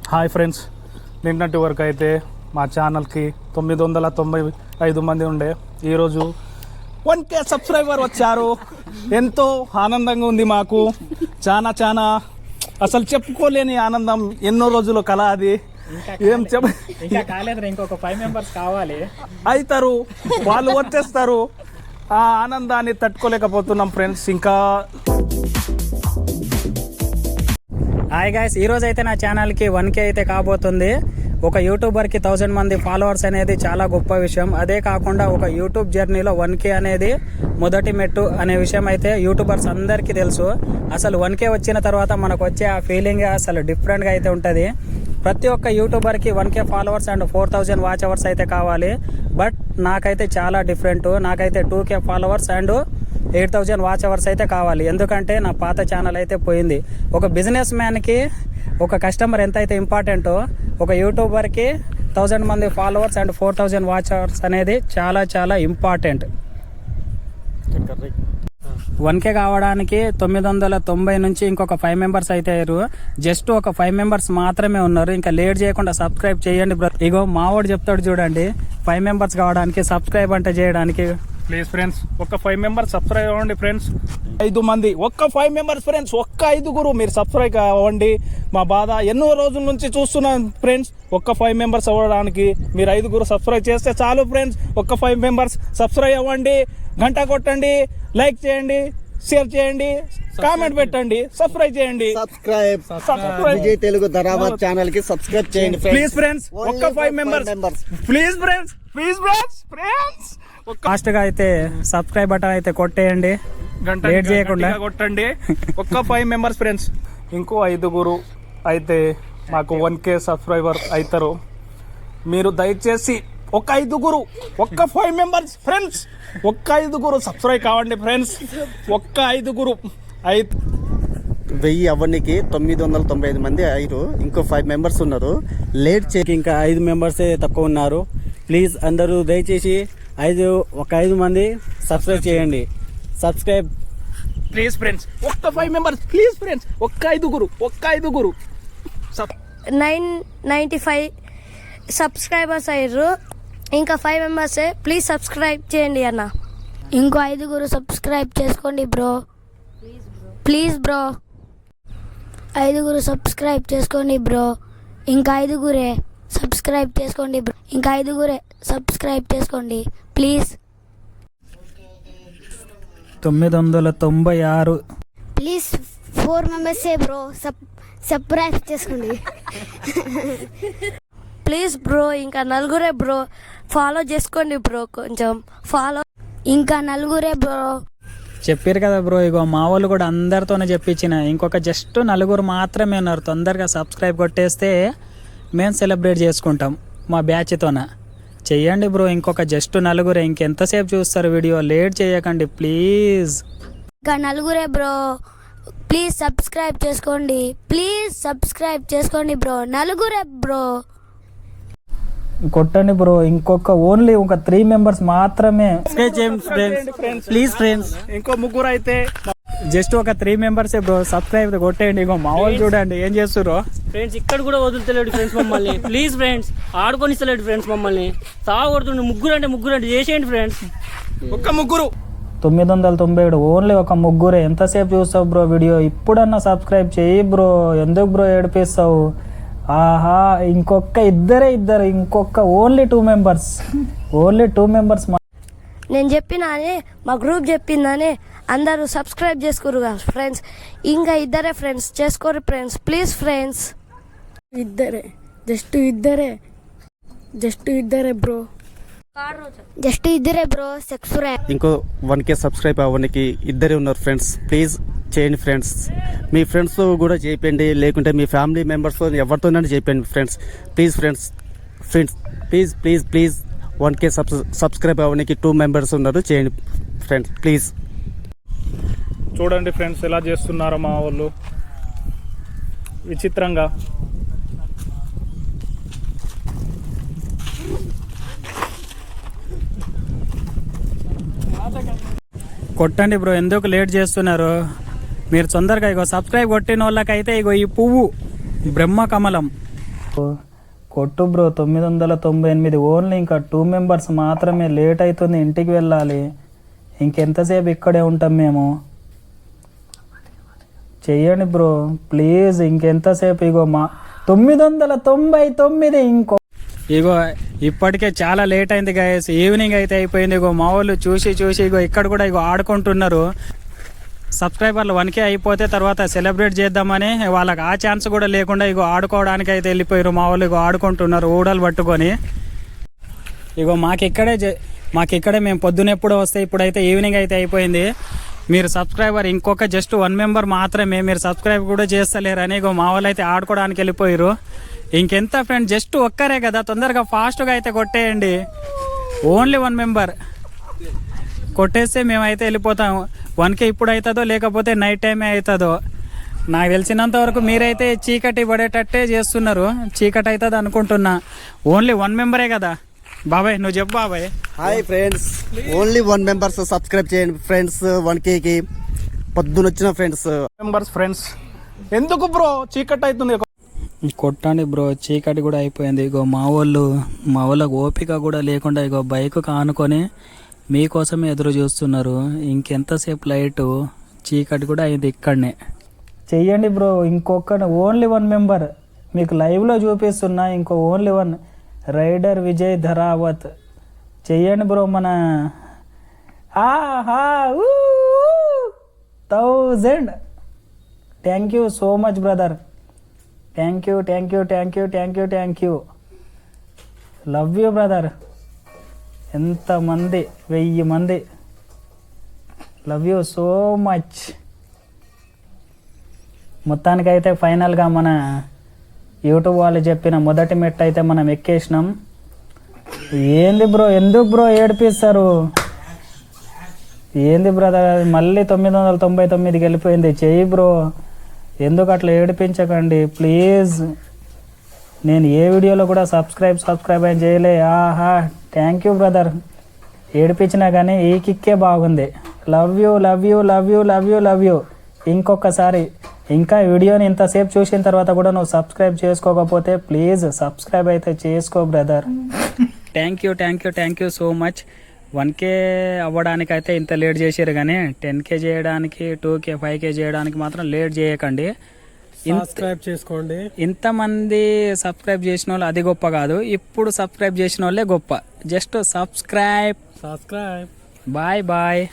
Hi friends, నిన్నటి వరకు అయితే మా ఛానల్కి 995 మంది ఉండే. ఈరోజు 1K సబ్స్క్రైబర్ వచ్చారు. ఎంతో ఆనందంగా ఉంది మాకు. చాలా అసలు చెప్పుకోలేని ఆనందం. ఎన్నో రోజుల కళ అది. ఏం ఇంకా కాలేదు, ఇంకొక 5 మెంబర్స్ కావాలి. అవుతారు, వాళ్ళు వచ్చేస్తారు. ఆ ఆనందాన్ని తట్టుకోలేకపోతున్నాం ఫ్రెండ్స్. ఇంకా హాయ్ గాయ్స్, ఈరోజు అయితే నా ఛానల్కి 1K అయితే కాబోతుంది. ఒక యూట్యూబర్కి 1000 మంది ఫాలోవర్స్ అనేది చాలా గొప్ప విషయం. అదే కాకుండా ఒక యూట్యూబ్ జర్నీలో 1K అనేది మొదటి మెట్టు అనే విషయం అయితే యూట్యూబర్స్ అందరికీ తెలుసు. అసలు 1K వచ్చిన తర్వాత మనకు వచ్చే ఆ ఫీలింగ్ అసలు డిఫరెంట్గా అయితే ఉంటుంది. ప్రతి ఒక్క యూట్యూబర్కి 1K followers and 4000 watch hours అయితే కావాలి. బట్ నాకైతే చాలా డిఫరెంట్. నాకైతే 2K followers and 8000 watch hours అయితే కావాలి. ఎందుకంటే నా పాత ఛానల్ అయితే పోయింది. ఒక బిజినెస్ మ్యాన్కి ఒక కస్టమర్ ఎంత అయితే ఇంపార్టెంటో, ఒక యూట్యూబర్కి 1000 మంది ఫాలోవర్స్ అండ్ 4000 వాచ్ అవర్స్ అనేది చాలా ఇంపార్టెంట్. 1K కావడానికి 990 నుంచి ఇంకొక 5 మెంబర్స్ అయితే అయ్యారు. జస్ట్ ఒక 5 మెంబర్స్ మాత్రమే ఉన్నారు. ఇంకా లేట్ చేయకుండా సబ్స్క్రైబ్ చేయండి. ఇగో మావాడు చెప్తాడు చూడండి, 5 మెంబర్స్ కావడానికి సబ్స్క్రైబ్ అంటే చేయడానికి. ప్లీజ్ ఫ్రెండ్స్, ఒక్క 5 మెంబర్స్ సబ్స్క్రైబ్ అవ్వండి ఫ్రెండ్స్. 5 మంది, ఒక్క 5 మెంబర్స్ ఫ్రెండ్స్, ఒక్క 5గురు మీరు సబ్స్క్రైబ్ అవ్వండి. మా బాధ ఎన్నో రోజుల నుంచి చూస్తున్నాం ఫ్రెండ్స్. ఒక్క 5 మెంబర్స్ అవ్వడానికి మీరు 5గురు సబ్స్క్రైబ్ చేస్తే చాలు ఫ్రెండ్స్. ఒక్క 5 మెంబర్స్ సబ్స్క్రైబ్ అవ్వండి, గంట కొట్టండి, లైక్ చేయండి, షేర్ చేయండి, కామెంట్ పెట్టండి, సబ్స్క్రైబ్ చేయండి. విజయ్ తెలుగు ధరాబాద్ ఛానల్ కి సబ్స్క్రైబ్ చేయండి ప్లీజ్ ఫ్రెండ్స్. ఒక్క 5 members please friends, friends. Fast గా అయితే సబ్స్క్రైబ్ బటన్ అయితే కొట్టేయండి, లేట్ చేయకుండా కొట్టండి. ఒక్క 5 మెంబర్స్ ఫ్రెండ్స్. ఇంకో 5గురు అయితే మాకు 1K సబ్స్క్రైబర్ అవుతారు. మీరు దయచేసి ఒక్క 5గురు, ఒక్క 5 మెంబర్స్ ఫ్రెండ్స్, ఒక్క 5గురు సబ్స్క్రైబ్ కావండి ఫ్రెండ్స్. ఒక్క 5గురు 1000 అవ్వడానికి 995 మంది అయ్యారు. ఇంకో 5 మెంబర్స్ ఉన్నారు. లేట్ చేసి ఇంకా 5 మెంబర్సే తక్కువ ఉన్నారు. ప్లీజ్ అందరూ దయచేసి ఒక 5 మంది సబ్స్క్రైబ్ చేయండి. Subscribe please friends. ఒక్క 5 మెంబర్స్ ప్లీజ్ ఫ్రెండ్స్. ఒక్క 5గురు 995 సబ్స్క్రైబర్స్ అయ్యారు. ఇంకా 5 మెంబర్సే. ప్లీజ్ సబ్స్క్రైబ్ చేయండి అన్న. ఇంకో 5గురు సబ్స్క్రైబ్ చేసుకోండి బ్రో, ప్లీజ్ బ్రో. 5గురు సబ్స్క్రైబ్ చేసుకోండి బ్రో. ఇంకా 5గురే సబ్స్క్రైబ్ చేసుకోండి బ్రో. ఇంకా 5గురే సబ్స్క్రైబ్ చేసుకోండి ప్లీజ్. 996. ప్లీజ్ 4 మెంబర్సే బ్రో, సబ్స్క్రైబ్ చేసుకోండి ప్లీజ్ బ్రో. ఇంకా 4గురే బ్రో, ఫాలో చేసుకోండి బ్రో, కొంచెం ఫాలో. ఇంకా 4గురే బ్రో. చెప్పారు కదా బ్రో, ఇగో మా వాళ్ళు కూడా అందరితోనే చెప్పించిన. ఇంకొక జస్ట్ 4 మాత్రమే ఉన్నారు. తొందరగా సబ్స్క్రైబ్ కొట్టేస్తే మేము సెలబ్రేట్ చేసుకుంటాం మా బ్యాచ్తోన. చెయ్యండి బ్రో, ఇంకొక జస్ట్ 4. ఇంకెంతసేపు చూస్తారు వీడియో? లేట్ చేయకండి ప్లీజ్. ఇంకా 4గురే బ్రో, ప్లీజ్ సబ్స్క్రైబ్ చేసుకోండి, ప్లీజ్ సబ్స్క్రైబ్ చేసుకోండి బ్రో. 4గురే బ్రో, కొట్టండి బ్రో. ఇంకొక ఓన్లీ ఒక 3 మెంబర్స్ మాత్రమే. ప్లీజ్ ఫ్రెండ్స్, ఇంకో 3 అయితే జస్ట్ ఒక 3 మెంబర్సే బ్రో. సబ్స్క్రైబ్ కొట్టేయండి. ఇగో మా వాళ్ళు చూడండి ఏం చేస్తుర్రో ఫ్రెండ్స్. ఇక్కడ కూడా వదులుతలేడు ఫ్రెండ్స్ మమ్మల్ని. ప్లీజ్ ఫ్రెండ్స్, ఆడుకొనిస్తలేడు ఫ్రెండ్స్ మమ్మల్ని. సాగొడుతుండే. ముగ్గురు అంటే చేసేయండి ఫ్రెండ్స్. ఒక్క 3. 997 ఓన్లీ ఒక 3. ఎంతసేపు చూస్తావు బ్రో వీడియో? ఇప్పుడన్నా సబ్స్క్రైబ్ చేయి బ్రో. ఎందుకు బ్రో ఏడిపిస్తావు? ఆహా, ఇంకొక ఇద్దరు ఇంకొక ఓన్లీ 2 మెంబర్స్. నేను చెప్పినానే, మా గ్రూప్ చెప్పిందని అందరూ సబ్స్క్రైబ్ చేసుకోరు ఫ్రెండ్స్. ఇంకా 2 ఫ్రెండ్స్ చేసుకోరు ఫ్రెండ్స్, ప్లీజ్ ఫ్రెండ్స్. జస్ట్ ఇద్దరే బ్రో, ఇంకో 1K సబ్స్క్రైబ్ అవ్వడానికి 2 ఉన్నారు ఫ్రెండ్స్. ప్లీజ్ చేయండి ఫ్రెండ్స్. మీ ఫ్రెండ్స్ కూడా చేయండి, లేకుంటే మీ ఫ్యామిలీ మెంబర్స్ ఎవరితోనైనా చేయండి friends. Please please 1K subscribe అవ్వడానికి 2 మెంబర్స్ ఉన్నారు. చేయండి ఫ్రెండ్స్ ప్లీజ్. చూడండి ఫ్రెండ్స్ ఎలా చేస్తున్నారో మా వాళ్ళు విచిత్రంగా. కొట్టండి బ్రో, ఎందుకు లేట్ చేస్తున్నారు మీరు? తొందరగా ఇగో సబ్స్క్రైబ్ కొట్టిన వాళ్ళకైతే ఇగో ఈ పువ్వు బ్రహ్మ కమలం కొట్టు బ్రో 998 ఓన్లీ ఇంకా 2 మెంబర్స్ మాత్రమే. లేట్ అవుతుంది, ఇంటికి వెళ్ళాలి. ఇంకెంతసేపు ఇక్కడే ఉంటాం మేము. చెయ్యండి బ్రో ప్లీజ్, ఇంకెంతసేపు. ఇగో మా 999 ఇంకో. ఇగో ఇప్పటికే చాలా లేట్ అయింది గైస్, ఈవినింగ్ అయితే అయిపోయింది. ఇగో మా వాళ్ళు చూసి ఇగో ఇక్కడ కూడా ఇగో ఆడుకుంటున్నారు. సబ్స్క్రైబర్లు 1K అయిపోతే తర్వాత సెలబ్రేట్ చేద్దామని వాళ్ళకి ఆ ఛాన్స్ కూడా లేకుండా ఇగో ఆడుకోవడానికి అయితే వెళ్ళిపోయారు మా వాళ్ళు. ఇగో ఆడుకుంటున్నారు ఊడలు పట్టుకొని. ఇగో మాకిక్కడే మేము పొద్దునెప్పుడు వస్తే ఇప్పుడైతే ఈవినింగ్ అయితే అయిపోయింది. మీరు సబ్స్క్రైబర్ ఇంకొక జస్ట్ 1 మెంబర్ మాత్రమే, మీరు సబ్స్క్రైబ్ కూడా చేస్తలేరని ఇగో మా వాళ్ళు అయితే ఆడుకోవడానికి వెళ్ళిపోయారు. ఇంకెంత ఫ్రెండ్, జస్ట్ ఒక్కరే కదా, తొందరగా ఫాస్ట్గా అయితే కొట్టేయండి. ఓన్లీ 1 మెంబర్ కొట్టేస్తే మేమైతే వెళ్ళిపోతాం. 1K ఇప్పుడు అవుతుందో లేకపోతే నైట్ టైమే అవుతుందో నాకు తెలిసినంత వరకు. మీరైతే చీకటి పడేటట్టే చేస్తున్నారు, చీకటి అవుతుంది అనుకుంటున్నా. ఓన్లీ 1 మెంబరే కదా. బాబాయ్ నువ్వు చెప్పు బాబాయ్. Hi friends, only 1 members subscribe చేయండి ఫ్రెండ్స్. 1Kకి పొద్దున వచ్చిన ఫ్రెండ్స్ మెంబర్స్ ఫ్రెండ్స్. ఎందుకు బ్రో చీకట్ అవుతుంది? కొట్టండి బ్రో, చీకటి కూడా అయిపోయింది. ఇగో మా వాళ్ళకు ఓపిక కూడా లేకుండా ఇగో బైక్ ఆనుకొని మీకోసమే ఎదురు చూస్తున్నారు. ఇంకెంతసేపు లైటు, చీకటి కూడా అయింది ఇక్కడనే. చెయ్యండి బ్రో ఇంకొక ఓన్లీ 1 మెంబర్ మీకు లైవ్లో చూపిస్తున్నా. ఇంకో ఓన్లీ 1 రైడర్ విజయ్ ధరావత్. చెయ్యండి బ్రో మన 1000. Thank you so much brother. Thank you. Love you brother. ఎంతమంది, 1000 మంది. Love you so much. మొత్తానికైతే ఫైనల్గా మన యూట్యూబ్ వాళ్ళు చెప్పిన మొదటి మెట్టు అయితే మనం ఎక్కేసినాం. ఏంది బ్రో, ఎందుకు బ్రో ఏడిపిస్తారు? ఏంది బ్రదర్, మళ్ళీ 999కి వెళ్ళిపోయింది. చెయ్యి బ్రో, ఎందుకు అట్లా ఏడిపించకండి ప్లీజ్. నేను ఏ వీడియోలో కూడా సబ్స్క్రైబ్ అని చేయలే. Thank you brother. ఏడిపించినా కానీ ఈ కిక్కే బాగుంది. Love you. ఇంకొకసారి ఇంకా వీడియోని ఇంతసేపు చూసిన తర్వాత కూడా నువ్వు సబ్స్క్రైబ్ చేసుకోకపోతే ప్లీజ్ సబ్స్క్రైబ్ అయితే చేసుకో brother. Thank you so much. 1K అవ్వడానికి అయితే ఇంత లేట్ చేసారు, కానీ 10K చేయడానికి, 2K 5K చేయడానికి మాత్రం లేట్ చేయకండి. సబ్స్క్రైబ్ చేసుకోండి. ఇంతమంది సబ్స్క్రైబ్ చేసిన వాళ్ళు అది గొప్ప కాదు, ఇప్పుడు సబ్స్క్రైబ్ చేసిన వాళ్ళే గొప్ప. Just subscribe. బాయ్.